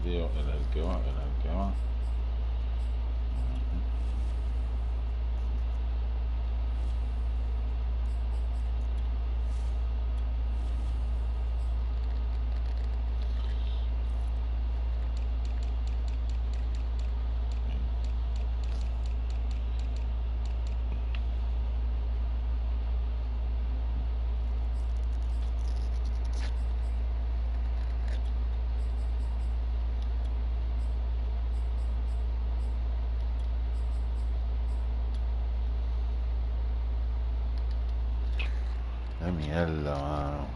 tío, era el que va, era el que va. ¡Qué mierda, mano!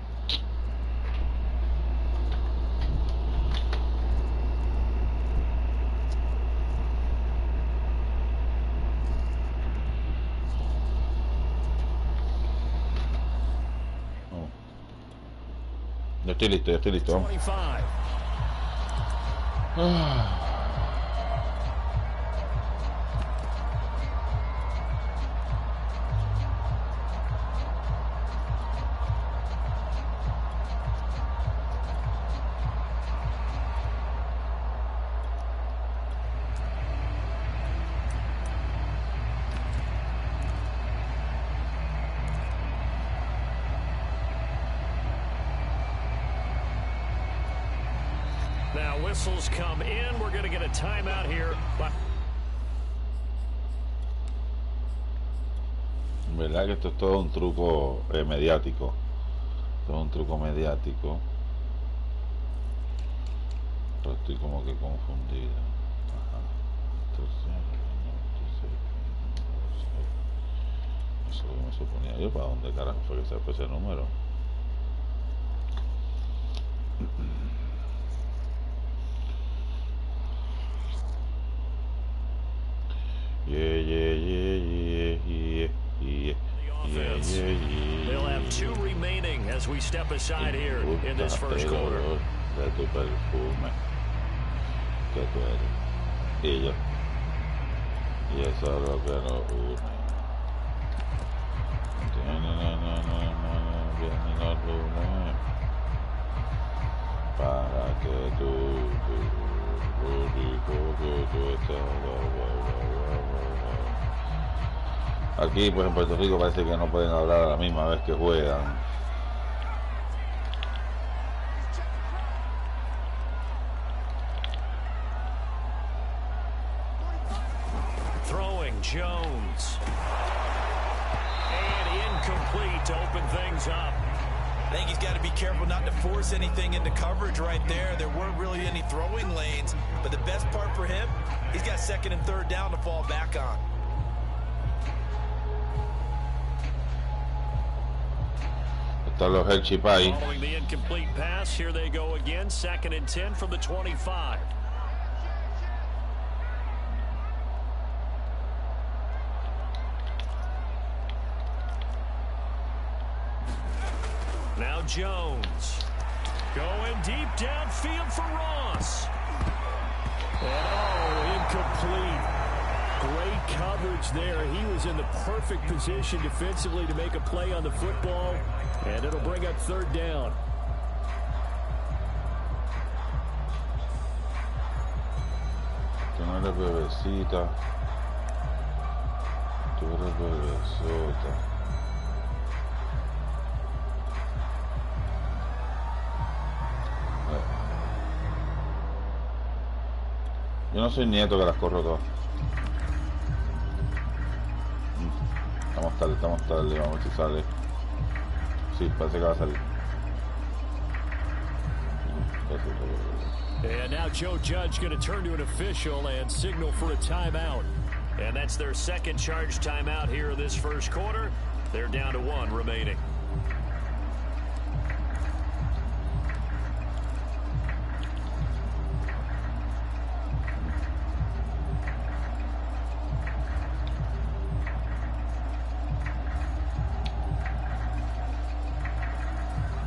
Oh. Ya estoy listo, ya estoy listo. Now whistles come in. We're going to get a timeout here. Verdad que esto es todo un truco mediático. Todo un truco mediático. Pero estoy como que confundido. Ajá. Eso me suponía yo. ¿Para dónde carajo fue que se fue ese número? They'll have 2 remaining as we step aside here in this first quarter. De tu perfume que tú eres y yo, y eso es lo que nos une. Viene nos une para que tú aquí pues en Puerto Rico parece que no pueden hablar a la misma vez que juegan. Throwing Jones and incomplete to open things up. I think he's got to be careful not to force anything into coverage right there. There weren't really any throwing lanes, but the best part for him, he's got 2nd and 3rd down to fall back on. Los following the incomplete pass, here they go again, 2nd and 10 from the 25. Now Jones going deep downfield for Ross, and incomplete. Great coverage there. He was in the perfect position defensively to make a play on the football, and it'll bring up 3rd down. Tú no eres bebecita, tú eres bebesota. Yo no soy nieto que las corro todas. Estamos tarde, vamos a ver si sale. Sí, parece que va a salir. And now Joe Judge going to turn to an official and signal for a timeout. And that's their 2nd charge timeout here in this first quarter. They're down to 1 remaining.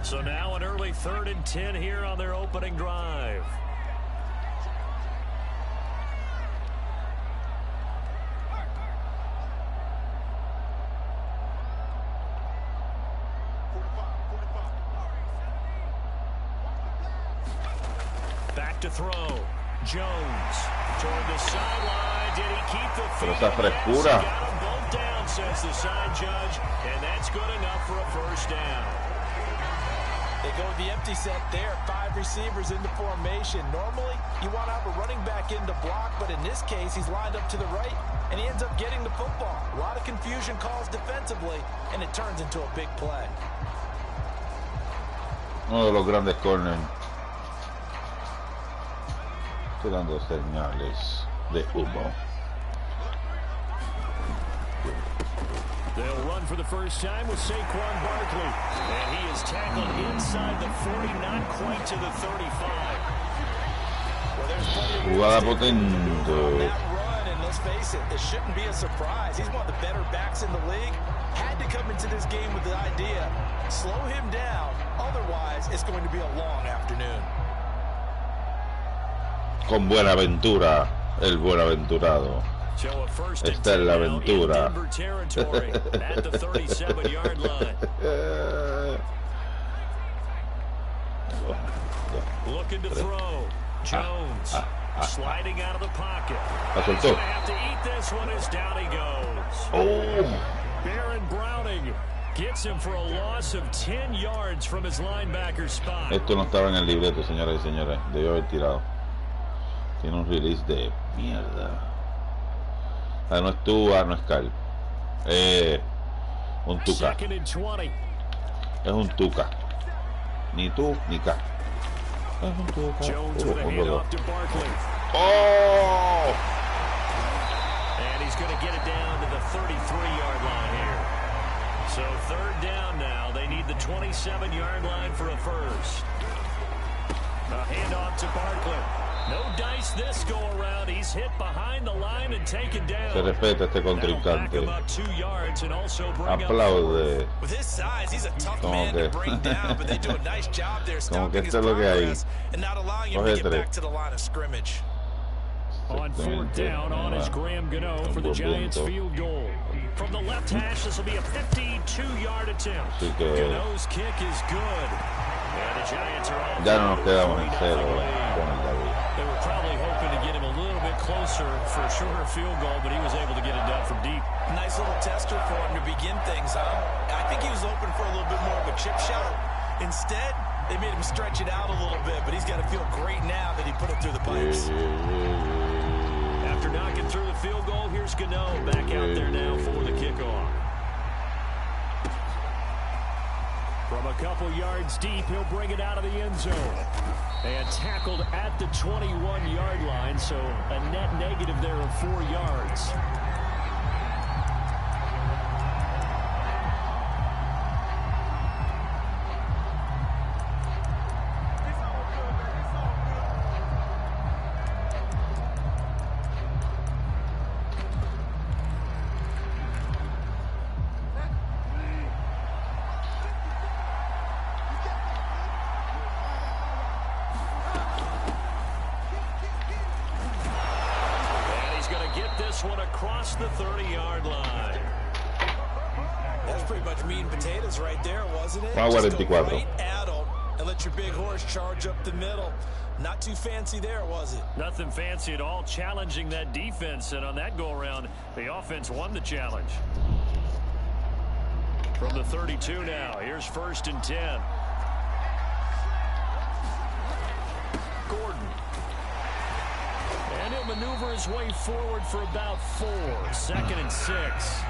So now an early 3rd and 10 here on their opening drive. Back back to throw. Jones toward the sideline. Did he keep the field? Pero esa frescura. Yes, he got them both down, says the side judge, and that's good enough for a first down. They go with the empty set there. 5 receivers into formation. Normally, you want to have a running back in to block, but in this case, he's lined up to the right, and he ends up getting the football. A lot of confusion calls defensively, and it turns into a big play. Uno de los grandes corners. Tirando señales de humo. They'll run for the first time with Saquon Barkley. And he is tackled inside the 40, not quite to the 35. Well, jugada potente. That run, and let's face it, it shouldn't be a surprise. He's one of the better backs in the league. Had to come into this game with the idea, slow him down. Otherwise, it's going to be a long afternoon. Con Buenaventura, el Buenaventurado. Esta es la aventura. Looking to throw. Jones sliding out of the pocket. La He's soltó. going to have to eat this one as down he goes. Oh. Baron Browning gets him for a loss of 10 yards from his linebacker spot. Esto no estaba en el libreto, señoras y señores. Debió haber tirado. Tiene un release de mierda. Ah, no es Tua, no es Cal. Un Tuca. Es un Tuca. Ni tú, ni Cal. Es un Tuca. Oh! And he's going to get it down to the 33-yard line here. So 3rd down now. They need the 27-yard line for a first. A handoff to Barkley. No dice this go around. He's hit behind the line and taken down. Se respeta este contrincante. Aplaude. With his size, he's a tough man to bring down, but they do a nice job there stopping his progress and not allowing him to get back to the line of scrimmage. On 4th down, on is Graham Gano for the Giants field goal. From the left hash, this will be a 52-yard attempt. Gano's kick is good. And the Giants are all ya no nos quedamos en cero con el David. They were probably hoping to get him a little bit closer for a shorter field goal, but he was able to get it down from deep. Nice little tester for him to begin things, huh? I think he was open for a little bit more of a chip shot. Instead, they made him stretch it out a little bit, but he's got to feel great now that he put it through the pipes. After knocking through the field goal, here's Gano back out there now for the kickoff. From a couple yards deep, he'll bring it out of the end zone. And tackled at the 21-yard line, so a net negative there of 4 yards. One across the 30-yard line. That's pretty much meat and potatoes right there, wasn't it? Just go right at them and let your big horse charge up the middle. Not too fancy there, was it? Nothing fancy at all, challenging that defense, and on that go-around, the offense won the challenge. From the 32 now, here's 1st and 10. Gordon. And he'll maneuver his way forward for about 4. 2nd and 6.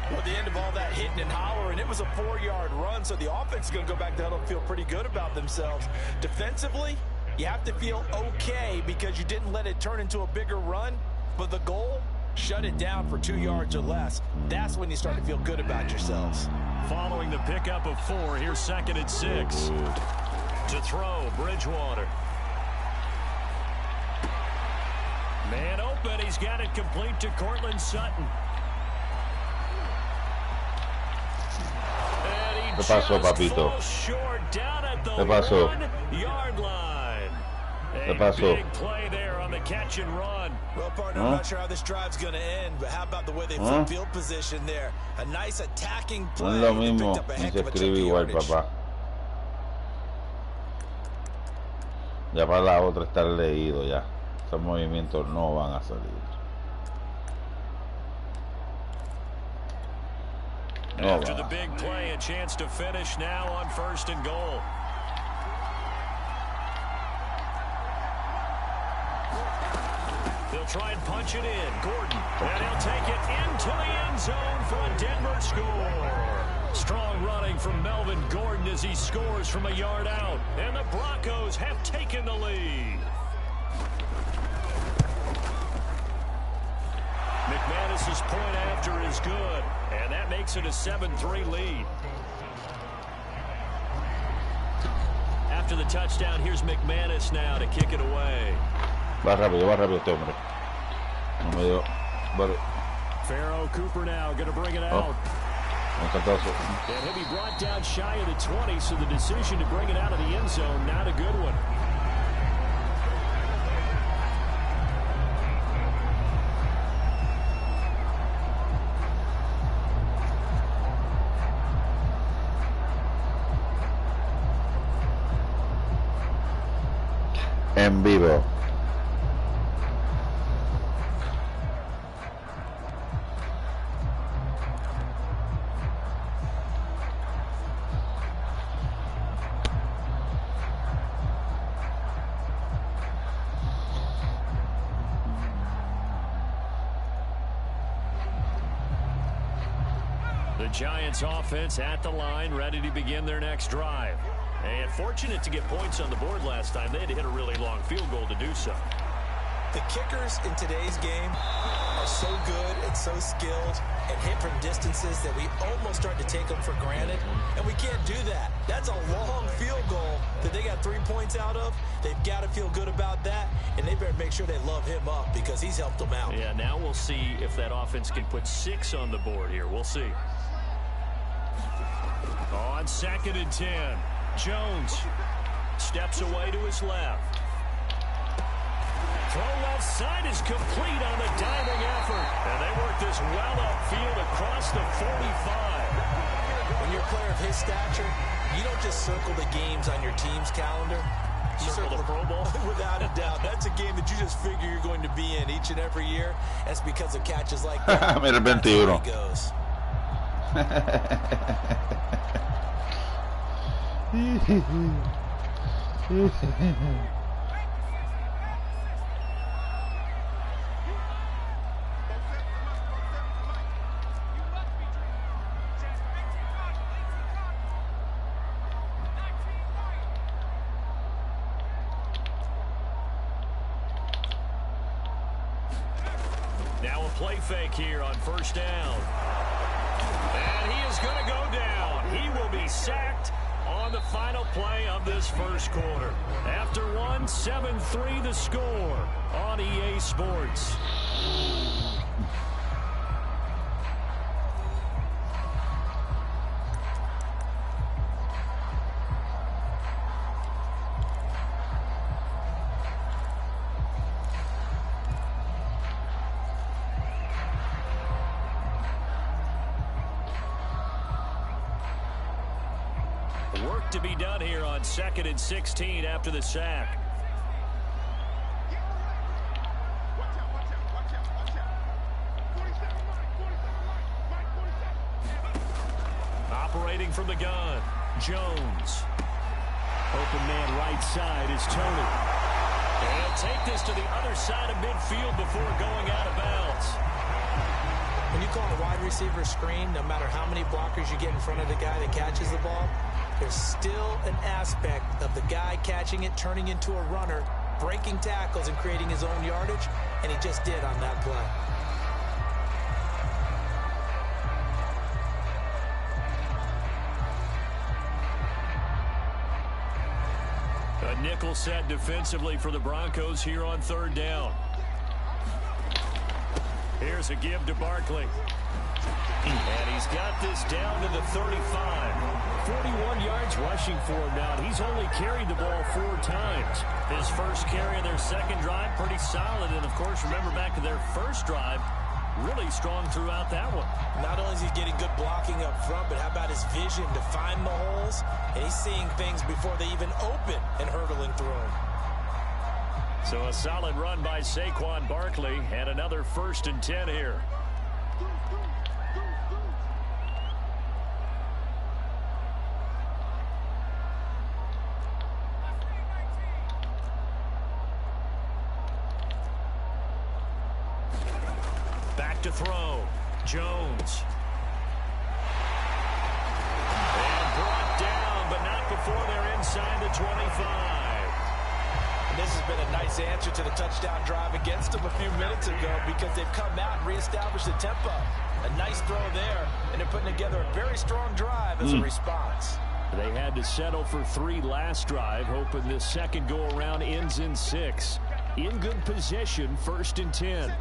Well, at the end of all that hitting and hollering, it was a 4-yard run, so the offense is going to go back down and feel pretty good about themselves. Defensively, you have to feel okay because you didn't let it turn into a bigger run, but the goal, shut it down for 2 yards or less. That's when you start to feel good about yourselves. Following the pickup of 4, here's 2nd and 6. To throw, Bridgewater. Man open, he's got it complete to Cortland Sutton. ¿Qué pasó, papito? ¿Qué pasó? ¿Qué pasó? Big play there on the catch and run. Well, partner, I'm not sure how this drive's going to end, but how about the way they flip field position there? A nice attacking play. No es lo mismo, ni se escribe igual, papá. Ya para la otra estar leído ya. Esos movimientos no van a salir. After the big play, a chance to finish now on 1st and goal. They'll try and punch it in. Gordon. And he'll take it into the end zone for a Denver score. Strong running from Melvin Gordon as he scores from a yard out. And the Broncos have taken the lead. McManus's point after is good. And that makes it a 7-3 lead. After the touchdown, here's McManus now to kick it away. Va rápido este hombre. No me dio. Vale. Pharaoh Cooper now going to bring it out. And he'll be brought down shy of the 20, so the decision to bring it out of the end zone, not a good one. En vivo. The Giants offense at the line, ready to begin their next drive. And fortunate to get points on the board last time. They had to hit a really long field goal to do so. The kickers in today's game are so good and so skilled and hit from distances that we almost start to take them for granted. And we can't do that. That's a long field goal that they got 3 points out of. They've got to feel good about that. And they better make sure they love him up because he's helped them out. Yeah, now we'll see if that offense can put 6 on the board here. We'll see. On 2nd and 10. Jones steps away to his left. Throw left side is complete on the diving effort. And they work this well upfield across the 45. When you're a player of his stature, you don't just circle the games on your team's calendar. You circle the Pro Bowl? Without a doubt. That's a game that you just figure you're going to be in each and every year. That's because of catches like that. Mira el 21. That's where he goes. Now a play fake here on 1st down. And he is going to go down. He will be sacked on the final play of this first quarter. After 7-3 the score on EA Sports. Work to be done here on 2nd and 16 after the sack. Operating from the gun, Jones. Open man right side is Tony. And he'll take this to the other side of midfield before going out of bounds. When you call a wide receiver screen, no matter how many blockers you get in front of the guy that catches the ball, there's still an aspect of the guy catching it, turning into a runner, breaking tackles and creating his own yardage, and he just did on that play. A nickel set defensively for the Broncos here on 3rd down. Here's a give to Barkley. And he's got this down to the 35. 41 yards rushing for him now. He's only carried the ball 4 times. His first carry of their second drive, pretty solid. And, of course, remember back to their first drive, really strong throughout that one. Not only is he getting good blocking up front, but how about his vision to find the holes? And he's seeing things before they even open and hurdling through them. So a solid run by Saquon Barkley and another 1st and 10 here. Back to throw. Jones. And brought down, but not before they're inside the 25. And this has been a nice answer to the touchdown drive against them a few minutes ago because they've come out and reestablished the tempo. A nice throw there, and they're putting together a very strong drive as a response. They had to settle for 3 last drive, hoping this second go-around ends in 6. In good position, 1st and 10.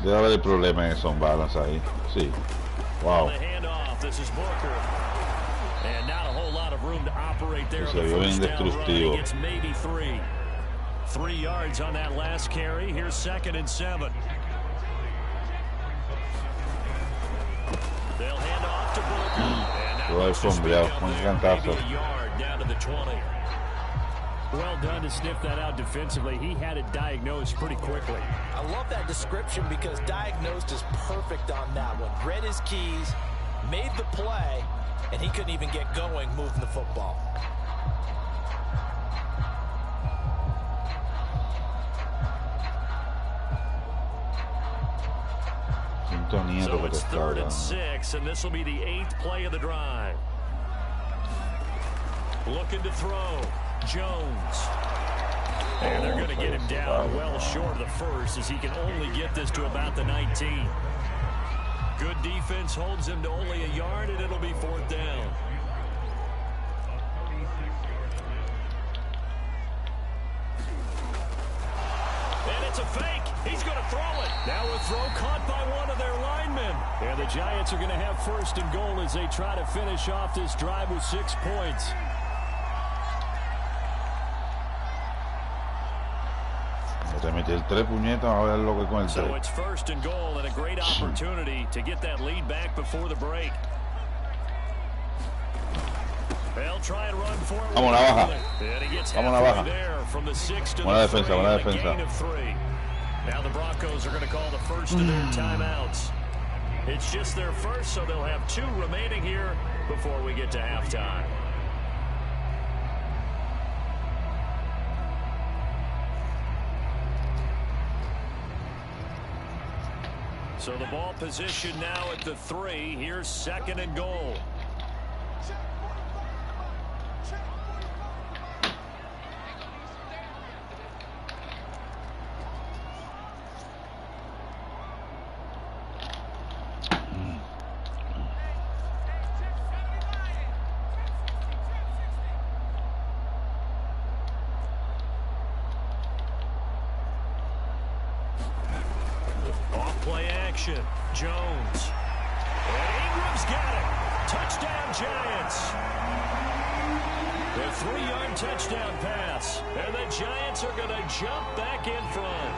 Debe haber el problema en esos balance ahí. Sí. Wow. The handoff. This is Booker. And not a whole lot of room to operate there. Se vio indestructivo. It's maybe 3. 3 yards on that last carry. Here's 2nd and 7. They'll hand off to Booker. And now Lo he sombreado. Un cantazo. a yard down to the 20. Well done to sniff that out defensively. He had it diagnosed pretty quickly. I love that description because diagnosed is perfect on that one. Read his keys, made the play, and he couldn't even get going moving the football. So it's 3rd and 6, and this will be the 8th play of the drive. Looking to throw. Jones. And they're going to get him down well short of the 1st as he can only get this to about the 19. Good defense holds him to only a yard, and it'll be 4th down. And it's a fake. He's going to throw it. Now a throw caught by one of their linemen. And the Giants are going to have 1st and goal as they try to finish off this drive with 6 points. Se metió el 3 puñetas, ahora es lo que con el 3. So it's 1st and goal and a great opportunity to get that lead back before the break. They'll try and run forward. Vamos la baja. And he gets Vamos la baja. there from the 6 to Buena the defensa, 3, buena a gain defensa. of 3. Now the Broncos are going to call the first of their timeouts. It's just their first, so they'll have 2 remaining here before we get to halftime. So the ball position now at the 3. Here's 2nd and goal. Jones. And Ingram's got it. Touchdown, Giants. The 3-yard touchdown pass. And the Giants are going to jump back in front.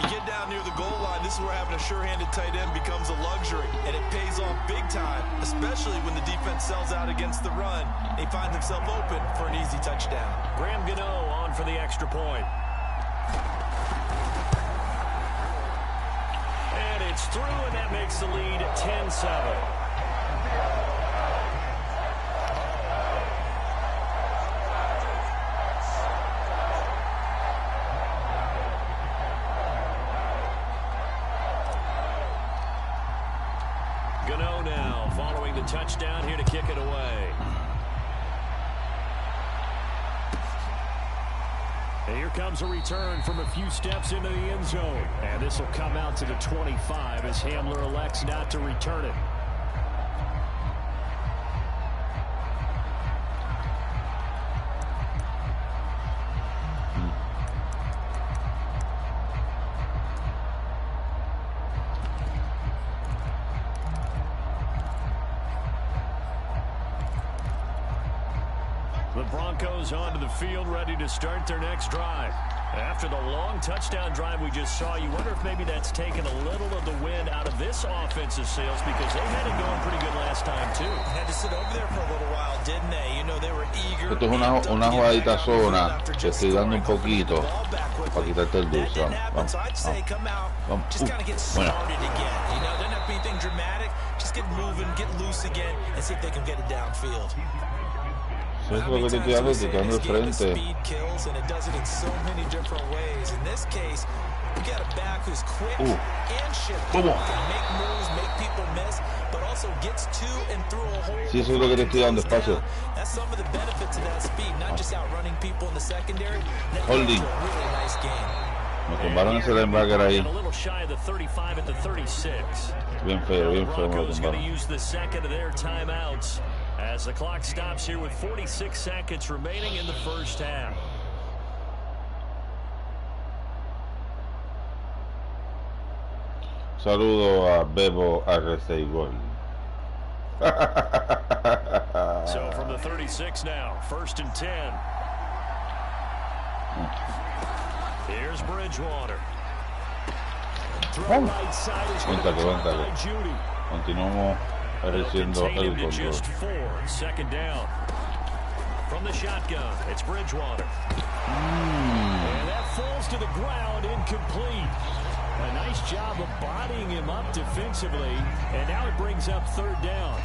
You get down near the goal line, this is where having a sure-handed tight end becomes a luxury. And it pays off big time, especially when the defense sells out against the run. He finds himself open for an easy touchdown. Graham Gano on for the extra point. It's through, and that makes the lead 10-7. Gano now following the touchdown here to kick it away. And here comes a return from a few steps into the end zone. And this will come out to the 25 as Hamler elects not to return it. The Broncos onto the field, ready to start their next drive. After the long touchdown drive we just saw, you wonder if maybe that's taken a little of the wind out of this offensive sails, because they had it going pretty good last time too. Had to sit over there for a little while, didn't they? You know, they were eager. Esto es una jugadita zona que estoy dando un poquito para quitarte el dulce. Vamos, vamos. Bueno. You know, doesn't have to be anything dramatic. Just get moving, get loose again, and see if they can get it downfield. Eso es lo que te estoy dando, te estoy dando de frente. ¿Cómo? Sí, eso es lo que te estoy dando, espacio. Holding. Me tumbaron ese linebacker ahí. Bien feo me lo tumbaron. As the clock stops here with 46 seconds remaining in the first half. Saludo a Bebo Arreceigol. So from the 36 now, 1st and 10. Here's Bridgewater. Throw right side is going to be by Judy. Continuamos recibiendo el control. Just 4, 2nd down. From the shotgun, it's Bridgewater. And that falls to the ground, incomplete. A nice job of bodying him up defensively, and now it brings up 3rd down.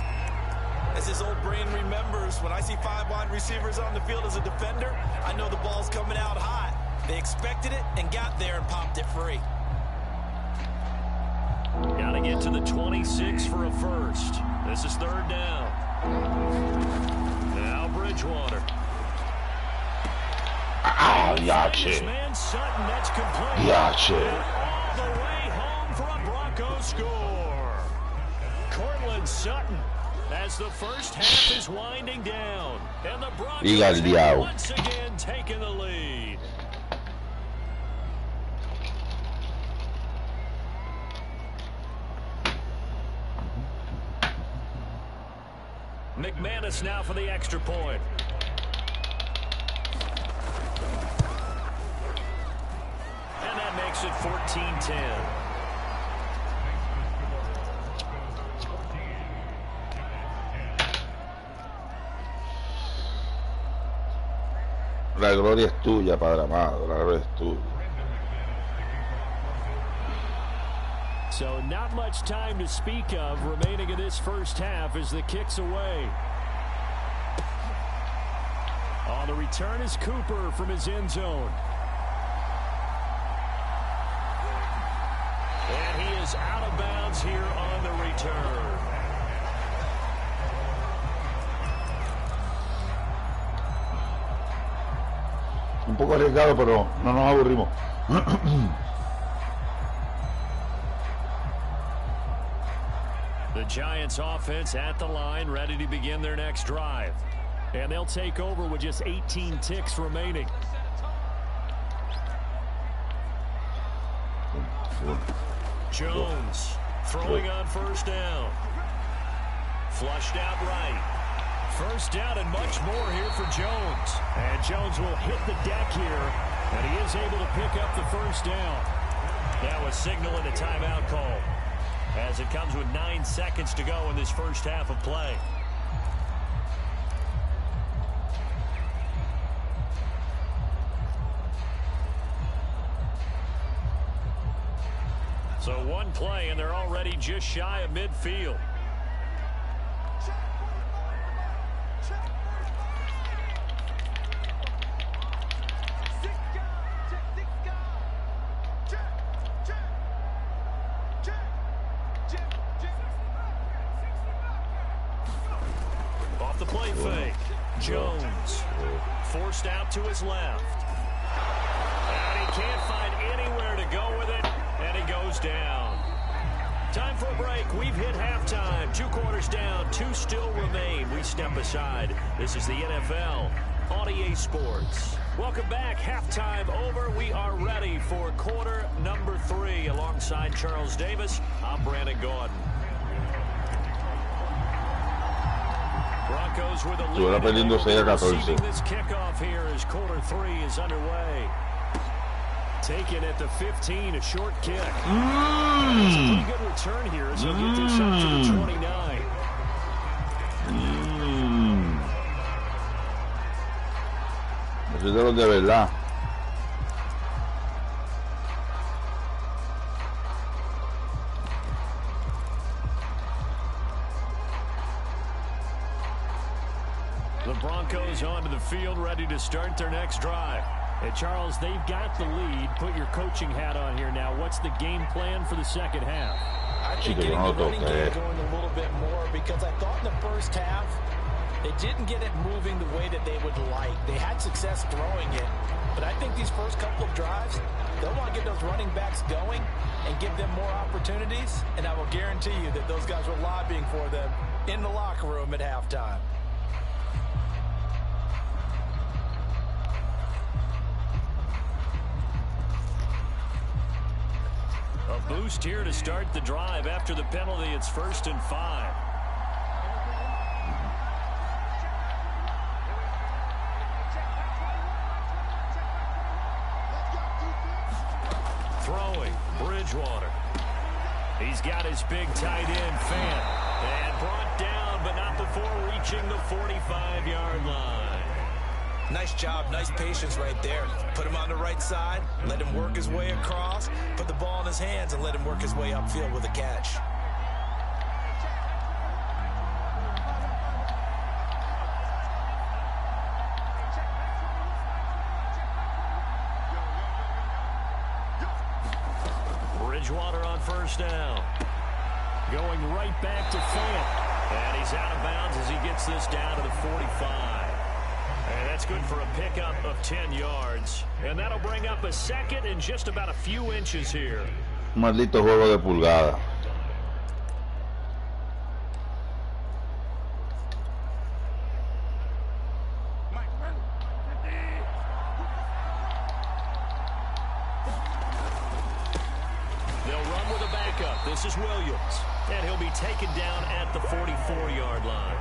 As his old brain remembers, when I see 5 wide receivers on the field as a defender, I know the ball's coming out hot. They expected it and got there and popped it free. Got to get to the 26 for a first. This is 3rd down. Now Bridgewater. Yache. Man Sutton, that's complete. Yache. All the way home for a Broncos score. Cortland Sutton, as the first half is winding down, and the Broncos have once again taken the lead. McManus now for the extra point. And that makes it 14-10. La gloria es tuya, Padre amado, la gloria es tuya. So not much time to speak of remaining in this first half as the kick's away. On the return is Cooper from his end zone. And he is out of bounds here on the return. Un poco arriesgado, pero no nos aburrimos. The Giants offense at the line, ready to begin their next drive. And they'll take over with just 18 ticks remaining. Jones throwing on 1st down. Flushed out right. 1st down and much more here for Jones. And Jones will hit the deck here. And he is able to pick up the 1st down. That was signaling a timeout call, as it comes with 9 seconds to go in this first half of play. So 1 play, and they're already just shy of midfield. Off the play fake, Jones forced out to his left. And he can't find anywhere to go with it, and he goes down. Time for a break. We've hit halftime. 2 quarters down, 2 still remain. We step aside. This is the NFL on EA Sports. Welcome back. Halftime over. We are ready for quarter number 3. Alongside Charles Davis, I'm Brandon Gordon. Broncos with a Estuviera perdiendo 6-14. This kickoff here as quarter 3 is underway. Taken at the 15, a short kick. That's a pretty good return here as he'll get this up to the 29. Eso es de los de verdad. The Broncos onto the field, ready to start their next drive. Hey, Charles, they've got the lead. Put your coaching hat on here now. What's the game plan for the second half? I think getting the running game going a little bit more, because I thought in the first half they didn't get it moving the way that they would like. They had success throwing it, but I think these first couple of drives, they'll want to get those running backs going and give them more opportunities, and I will guarantee you that those guys were lobbying for them in the locker room at halftime. A boost here to start the drive. After the penalty, it's 1st and 5. Throwing, Bridgewater. He's got his big tight end, Fan. And brought down, but not before reaching the 45-yard line. Nice job, nice patience right there. Put him on the right side, let him work his way across, put the ball in his hands, and let him work his way upfield with a catch. Bridgewater on 1st down. Going right back to Fan. And he's out of bounds as he gets this down to the 45. And that's good for a pickup of 10 yards. And that'll bring up a 2nd and just about a few inches here. Maldito juego de pulgada. They'll run with a backup. This is Williams. And he'll be taken down at the 44-yard line.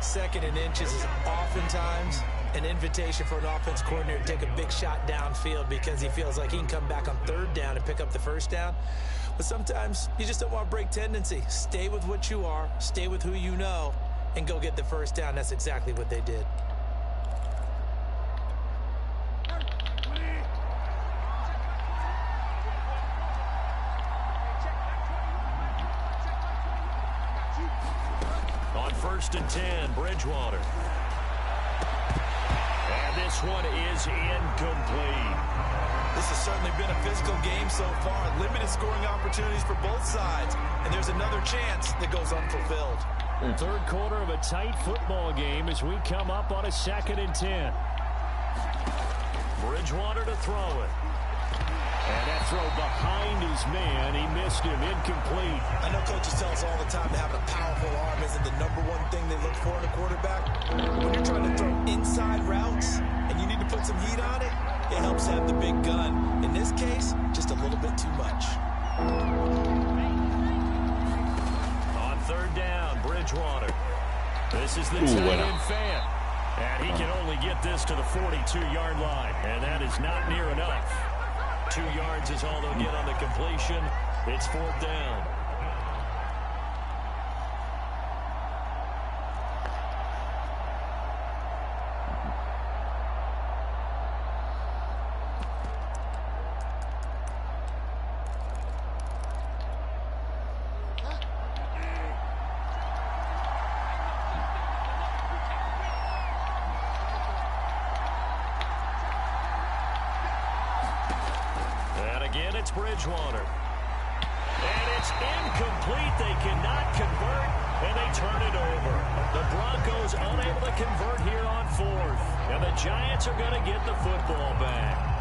2nd and inches is oftentimes an invitation for an offense coordinator to take a big shot downfield because he feels like he can come back on 3rd down and pick up the 1st down. But sometimes you just don't want to break tendency. Stay with what you are, stay with who you know, and go get the 1st down. That's exactly what they did. On 1st and 10, Bridgewater. And this one is incomplete. This has certainly been a physical game so far. Limited scoring opportunities for both sides. And there's another chance that goes unfulfilled. 3rd quarter of a tight football game as we come up on a 2nd and 10. Bridgewater to throw it. And that throw behind his man. He missed him. Incomplete. I know coaches tell us all the time that having a powerful arm isn't the #1 thing they look for in a quarterback. When you're trying to throw inside routes and you need to put some heat on it, it helps to have the big gun. In this case, just a little bit too much. On 3rd down, Bridgewater. This is the tight end Fan. And he can only get this to the 42-yard line. And that is not near enough. 2 yards is all they'll get on the completion. It's 4th down. Again, it's Bridgewater. And it's incomplete. They cannot convert, and they turn it over. The Broncos unable to convert here on 4th. And the Giants are going to get the football back.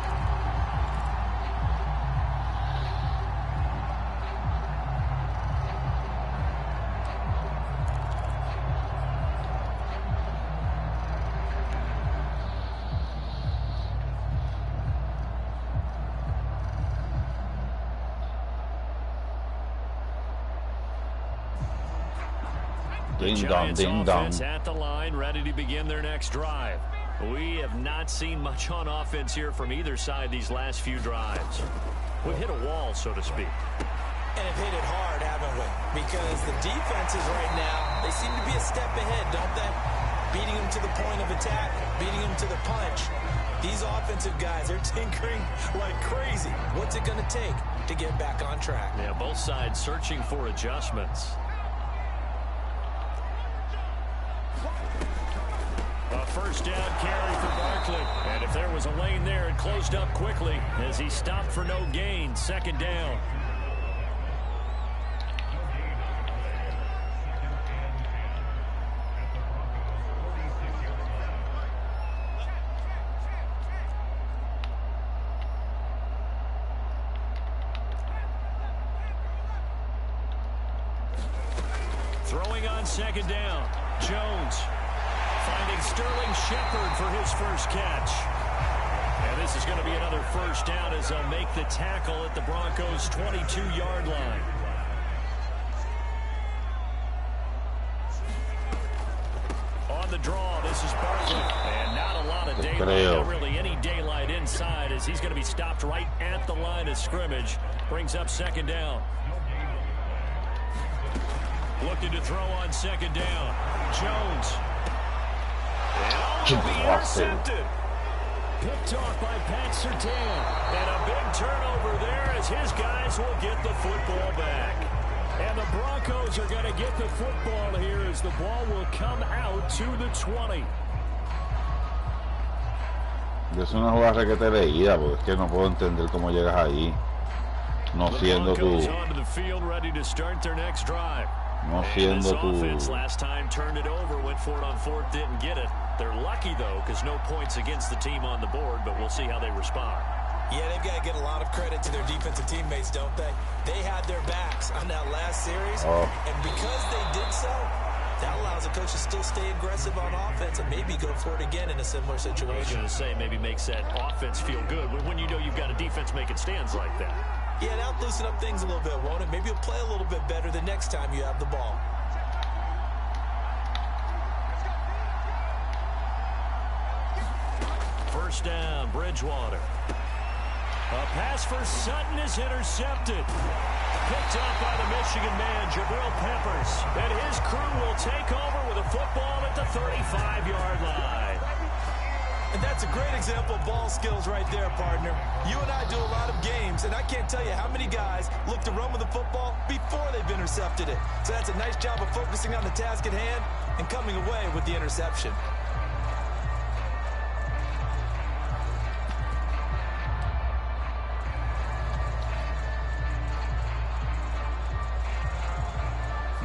Ding dong, Giants ding dong. offense at the line, ready to begin their next drive. We have not seen much on offense here from either side these last few drives. We've hit a wall, so to speak. And have hit it hard, haven't we? Because the defenses right now, they seem to be a step ahead, don't they? Beating them to the point of attack, beating them to the punch. These offensive guys, they're tinkering like crazy. What's it going to take to get back on track? Yeah, both sides searching for adjustments. A first down carry for Barkley. And if there was a lane there, it closed up quickly as he stopped for no gain. Second down. Throwing on second down. Jones finding Sterling Shepard for his first catch. And this is going to be another first down as they'll make the tackle at the Broncos' 22-yard line. On the draw, this is Barkley. And not a lot of daylight, not really any daylight inside as he's going to be stopped right at the line of scrimmage. Brings up second down. Looking to throw on second down. Jones. And will be intercepted. Picked off by Pat Surtain. And a big turnover there as his guys will get the football back. And the Broncos are going to get the football here as the ball will come out to the 20. Es una jugada que te leía, porque es que no puedo entender cómo llegas ahí, no siendo tú. No siendo tú. Last time turned it over, went for it on fourth, didn't get it. They're lucky though, because no points against the team on the board, but we'll see how they respond. Yeah, they've got to get a lot of credit to their defensive teammates, don't they? They had their backs on that last series, and because they did so, that allows the coach to still stay aggressive on offense and maybe go for it again in a similar situation. I was going to say, maybe makes that offense feel good when you know you've got a defense making stands like that. Yeah, that'll loosen up things a little bit, won't it? Maybe you'll play a little bit better the next time you have the ball. First down, Bridgewater. A pass for Sutton is intercepted. Picked up by the Michigan man, Jabril Peppers. And his crew will take over with a football at the 35-yard line. And that's a great example of ball skills right there, partner. You and I do a lot of games, and I can't tell you how many guys look to run with the football before they've intercepted it. So that's a nice job of focusing on the task at hand and coming away with the interception.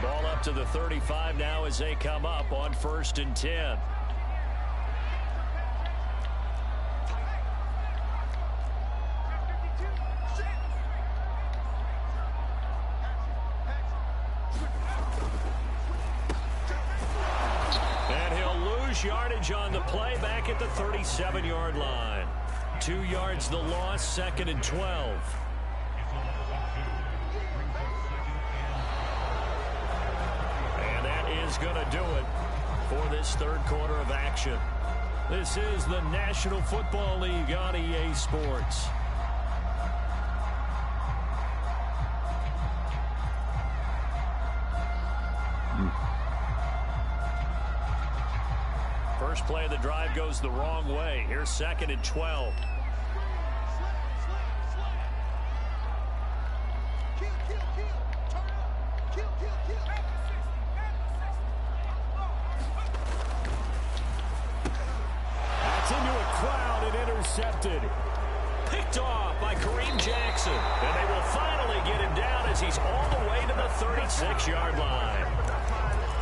Ball up to the 35 now as they come up on 1st and 10. Yardage on the play back at the 37-yard line. 2 yards the loss, 2nd and 12. And that is going to do it for this third quarter of action. This is the National Football League on EA Sports. First play of the drive goes the wrong way. Here's 2nd and 12. That's into a crowd and intercepted. Picked off by Kareem Jackson. And they will finally get him down as he's all the way to the 36-yard line.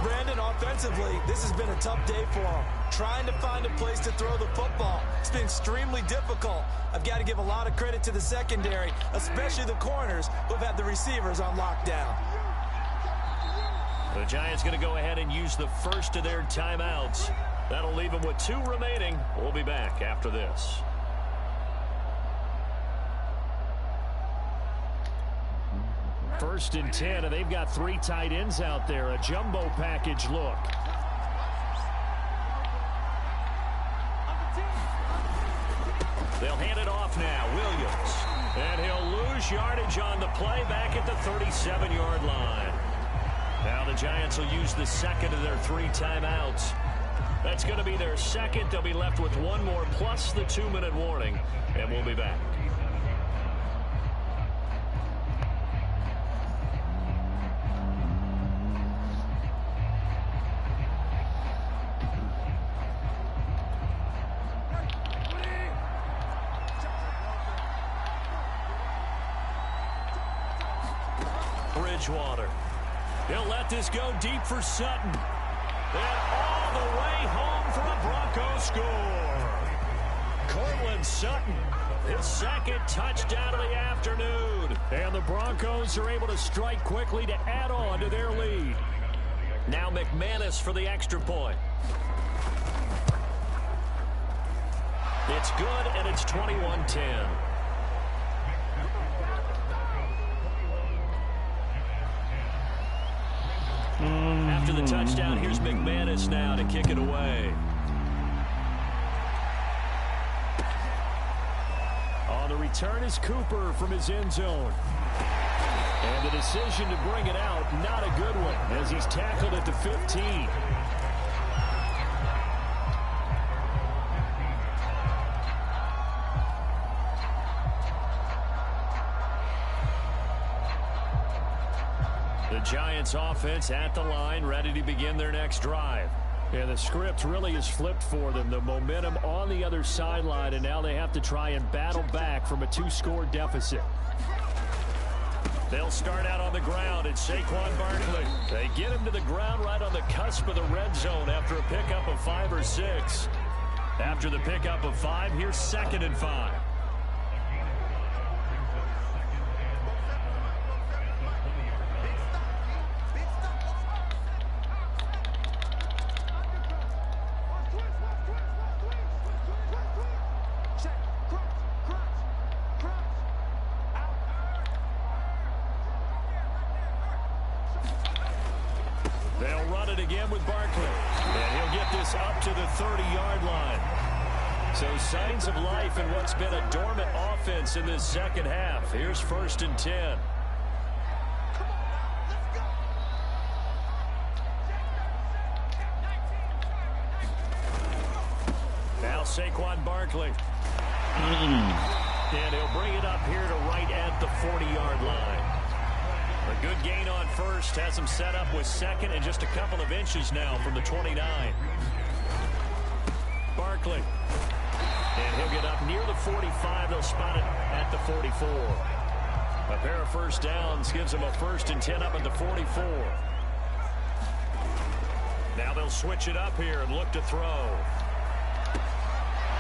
Brandon, offensively, this has been a tough day for him. Trying to find a place to throw the football. It's been extremely difficult. I've got to give a lot of credit to the secondary, especially the corners who've had the receivers on lockdown. The Giants going to go ahead and use the first of their timeouts. That'll leave them with 2 remaining. We'll be back after this. First and 10, and they've got 3 tight ends out there. A jumbo package look. They'll hand it off now. Williams. And he'll lose yardage on the play back at the 37-yard line. Now the Giants will use the second of their 3 timeouts. That's going to be their second. They'll be left with 1 more plus the 2-minute warning. And we'll be back. Bridgewater. He'll let this go deep for Sutton. And all the way home for a Bronco score. Cortland Sutton, his second touchdown of the afternoon. And the Broncos are able to strike quickly to add on to their lead. Now McManus for the extra point. It's good, and it's 21-10. After the touchdown, here's McManus now to kick it away. On the return is Cooper from his end zone. And the decision to bring it out, not a good one, as he's tackled at the 15. The Giants offense at the line, ready to begin their next drive. And the script really is flipped for them. The momentum on the other sideline, and now they have to try and battle back from a 2-score deficit. They'll start out on the ground. It's Saquon Barkley. They get him to the ground right on the cusp of the red zone after a pickup of 5 or 6. After the pickup of 5, here's 2nd and 5. Again with Barkley, and he'll get this up to the 30-yard line. So signs of life in what's been a dormant offense in this second half. Here's 1st and 10. Now Saquon Barkley. And he'll bring it up here to right at the 40-yard line. A good gain on first, has him set up with 2nd and just a couple of inches now from the 29. Barkley. And he'll get up near the 45. They'll spot it at the 44. A pair of first downs gives him a 1st and 10 up at the 44. Now they'll switch it up here and look to throw.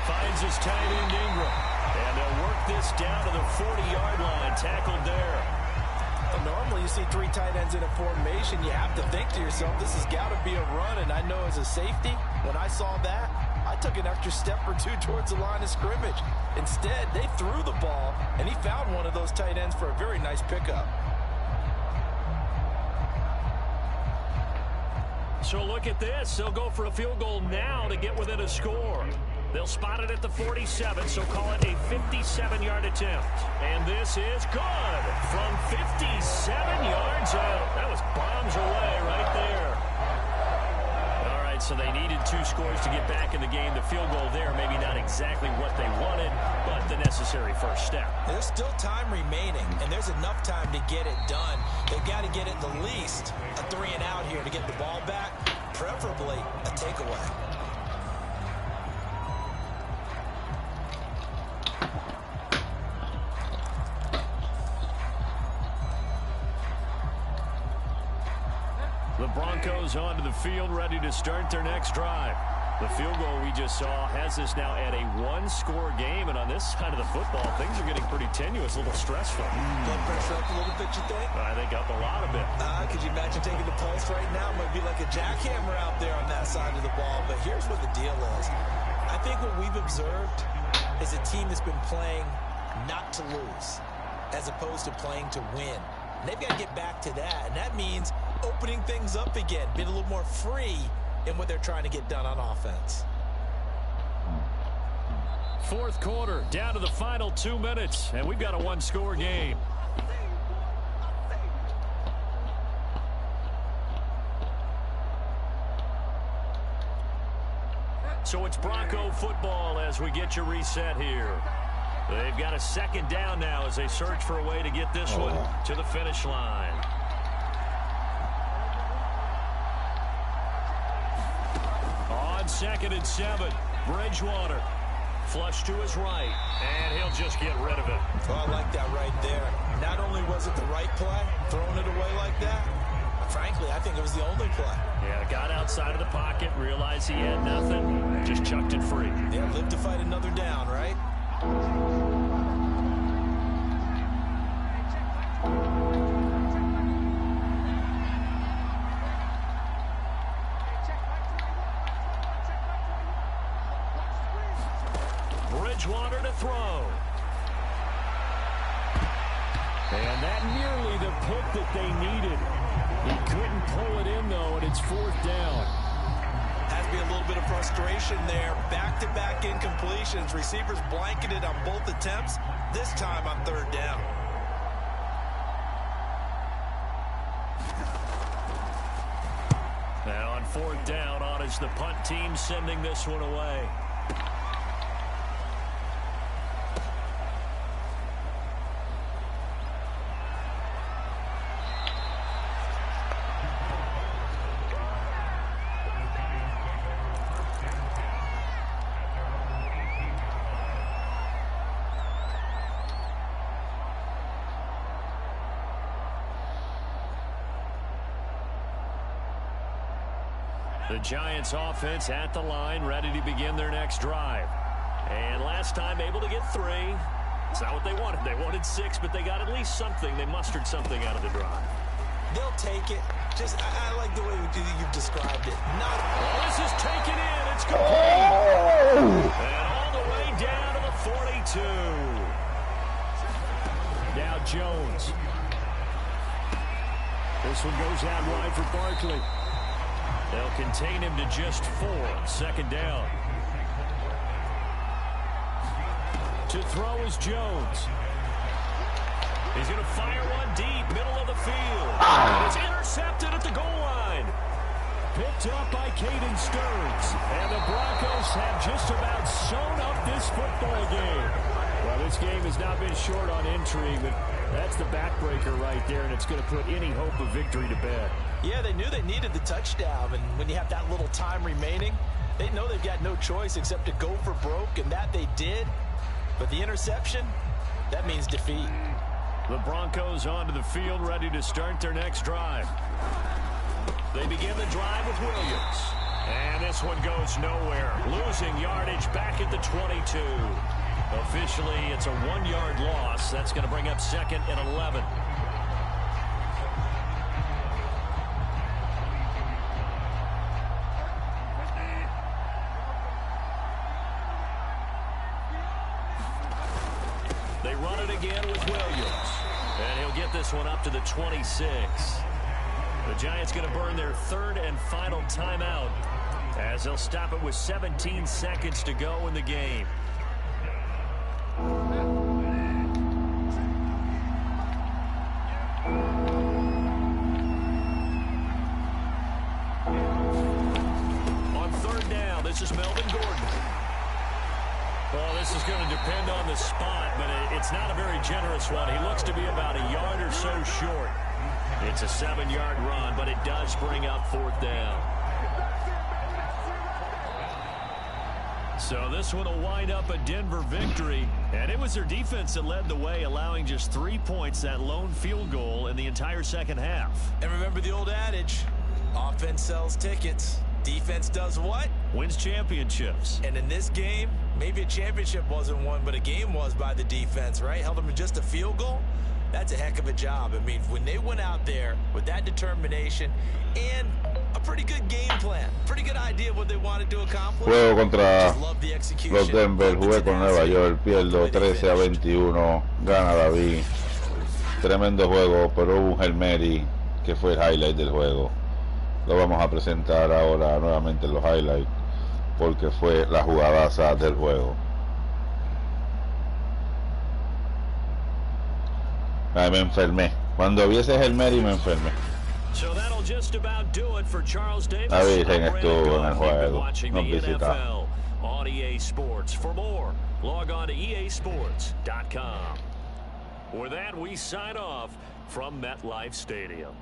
Finds his tight end Ingram. And they'll work this down to the 40-yard line. Tackled there. Normally you see 3 tight ends in a formation. You have to think to yourself, this has got to be a run. And I know as a safety, when I saw that, I took an extra step or 2 towards the line of scrimmage. Instead, they threw the ball, and he found one of those tight ends for a very nice pickup. So look at this. They'll go for a field goal now to get within a score. They'll spot it at the 47, so call it a 57-yard attempt. And this is good from 57 yards out. That was bombs away right there. All right, so they needed 2 scores to get back in the game. The field goal there, maybe not exactly what they wanted, but the necessary first step. There's still time remaining, and there's enough time to get it done. They've got to get at the least a 3 and out here to get the ball back, preferably a takeaway. The Broncos onto the field, ready to start their next drive. The field goal we just saw has us now at a 1-score game, and on this side of the football, things are getting pretty tenuous, a little stressful. Blood pressure up a little bit, you think? I think up a lot of it. Could you imagine taking the pulse right now? It might be like a jackhammer out there on that side of the ball, but here's what the deal is. I think what we've observed is a team that's been playing not to lose, as opposed to playing to win. And they've got to get back to that, and that means opening things up again, being a little more free in what they're trying to get done on offense. Fourth quarter, down to the final 2 minutes, and we've got a one-score game. So it's Bronco football as we get you reset here. They've got a second down now as they search for a way to get this one to the finish line. On 2nd and 7, Bridgewater. Flush to his right, and he'll just get rid of it. Oh, I like that right there. Not only was it the right play, throwing it away like that, frankly, I think it was the only play. Yeah, got outside of the pocket, realized he had nothing, just chucked it free. Yeah, live to fight another down, right? Bridgewater to throw. And that nearly the pick that they needed. He couldn't pull it in, though, and it's 4th down. Has to be a little bit of frustration there. Back-to-back incompletions. Receivers blanketed on both attempts, this time on 3rd down. And on 4th down, on is the punt team sending this one away. The Giants offense at the line, ready to begin their next drive. And last time able to get 3. It's not what they wanted. They wanted 6, but they got at least something. They mustered something out of the drive. They'll take it. Just, I like the way you've described it. This is taken in. It's complete. And all the way down to the 42. Now Jones. This one goes out wide for Barkley. They'll contain him to just 4. 2nd down. To throw is Jones. He's going to fire one deep, middle of the field. It's intercepted at the goal line. Picked up by Caden Stearns. And the Broncos have just about sewn up this football game. Well, this game has not been short on intrigue, but that's the backbreaker right there, and it's going to put any hope of victory to bed. Yeah, they knew they needed the touchdown, and when you have that little time remaining, they know they've got no choice except to go for broke, and that they did. But the interception, that means defeat. The Broncos onto the field, ready to start their next drive. They begin the drive with Williams. And this one goes nowhere. Losing yardage back at the 22. Officially, it's a 1-yard loss. That's going to bring up 2nd and 11. They run it again with Williams. And he'll get this one up to the 26. The Giants going to burn their 3rd and final timeout as they'll stop it with 17 seconds to go in the game. On 3rd down, this is Melvin Gordon. Well, this is going to depend on the spot, but it's not a very generous one. He looks to be about a yard or so short. It's a 7-yard run, but it does bring up 4th down. So this one will wind up a Denver victory, and it was their defense that led the way, allowing just 3 points, that lone field goal in the entire second half. And remember the old adage, offense sells tickets. Defense does what? Wins championships. And in this game, maybe a championship wasn't won, but a game was by the defense, right? Held them to just a field goal. That's a heck of a job. I mean, when they went out there with that determination and a pretty good game plan, pretty good idea of what they wanted to accomplish. Juego contra los Denver, jugué con Nueva York, pierdo 13-21, gana David. Tremendo juego, pero hubo un Hail Mary que fue el highlight del juego. Lo vamos a presentar ahora nuevamente en los highlights, porque fue la jugadaza del juego. Ay, me enfermé. Cuando vi ese Hail Mary me enfermé. La Virgen estuvo en el juego. Nos visita. On EA Sports. For more, log on to easports.com. With that, we sign off from MetLife Stadium.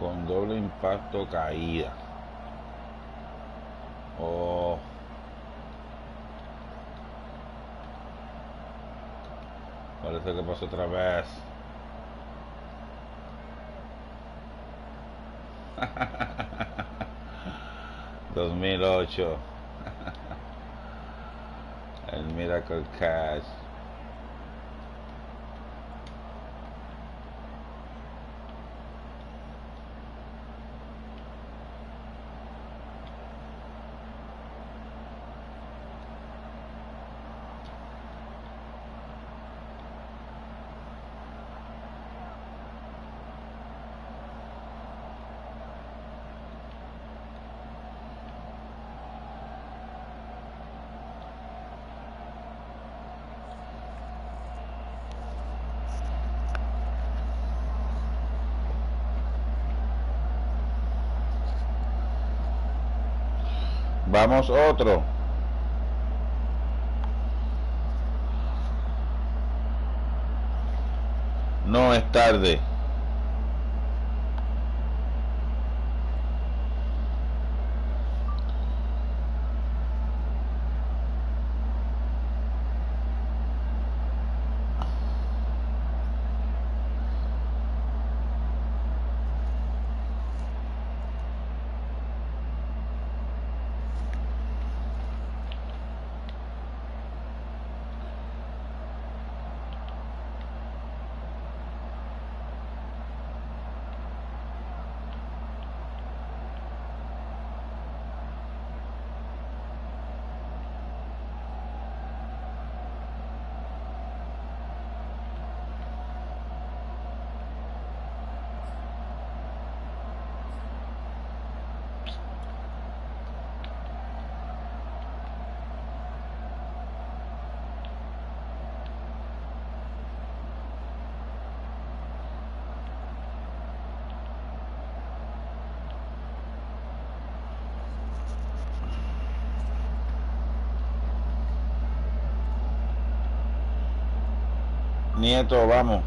Con doble impacto caída. Oh. Parece que pasó otra vez. ...2008... el Miracle Catch. Vamos otro. No es tarde. Nieto, vamos.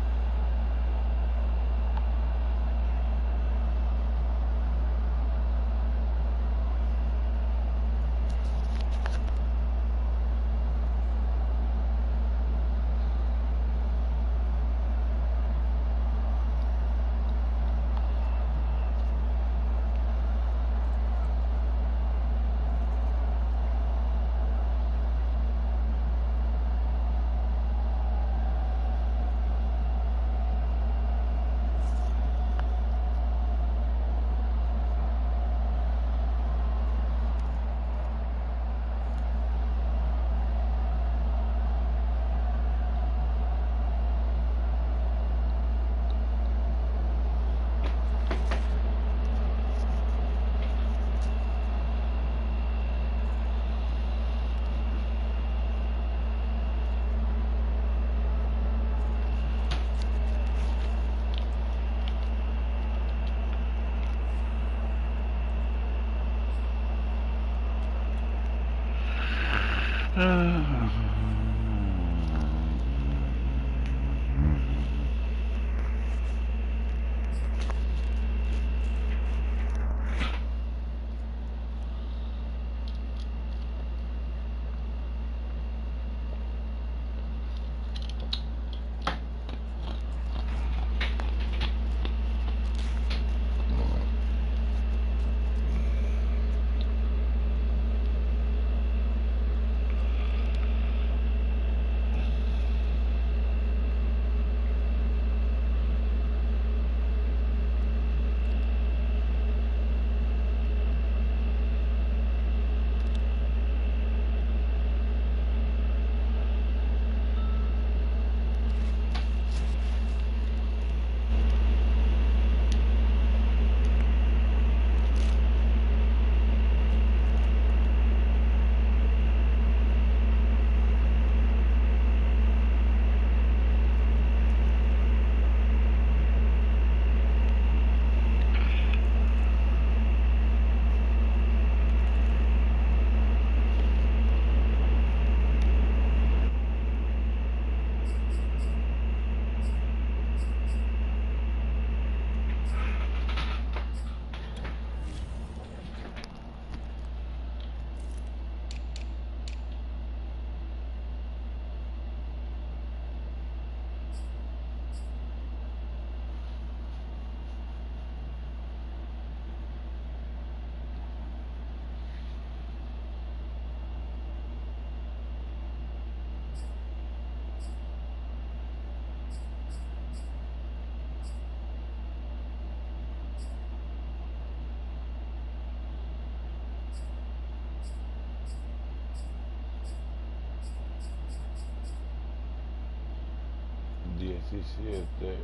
17.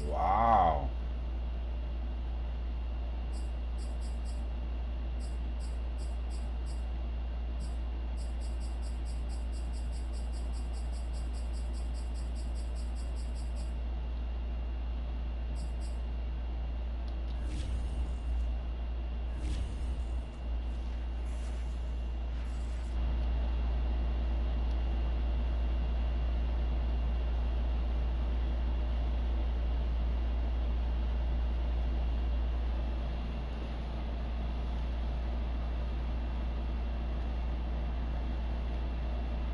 Wow.